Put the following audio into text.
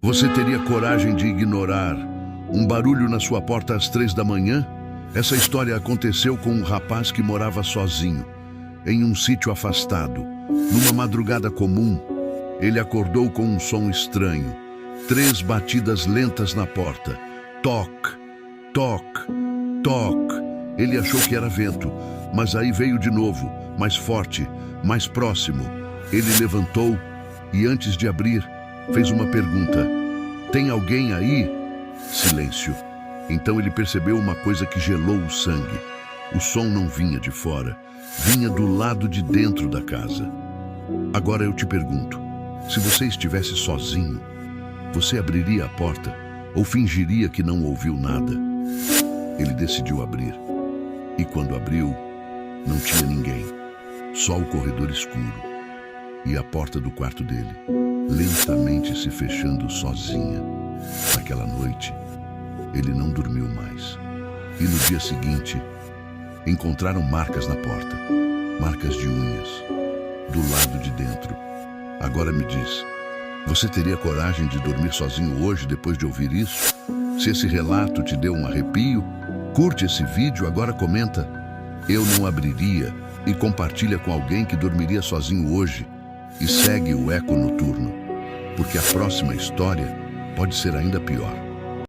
Você teria coragem de ignorar um barulho na sua porta às 3 da manhã? Essa história aconteceu com um rapaz que morava sozinho, em um sítio afastado. Numa madrugada comum, ele acordou com um som estranho. 3 batidas lentas na porta. Toque, toque, toque. Ele achou que era vento, mas aí veio de novo, mais forte, mais próximo. Ele levantou e, antes de abrir, fez uma pergunta: "Tem alguém aí?" Silêncio. Então ele percebeu uma coisa que gelou o sangue. O som não vinha de fora, vinha do lado de dentro da casa. Agora eu te pergunto, se você estivesse sozinho, você abriria a porta ou fingiria que não ouviu nada? Ele decidiu abrir. E quando abriu, não tinha ninguém. Só o corredor escuro e a porta do quarto dele, lentamente se fechando sozinha. Naquela noite, ele não dormiu mais. E no dia seguinte, encontraram marcas na porta, marcas de unhas, do lado de dentro. Agora me diz, você teria coragem de dormir sozinho hoje depois de ouvir isso? Se esse relato te deu um arrepio, curte esse vídeo, agora comenta: "Eu não abriria", e compartilha com alguém que dormiria sozinho hoje. E segue o Eco Noturno, porque a próxima história pode ser ainda pior.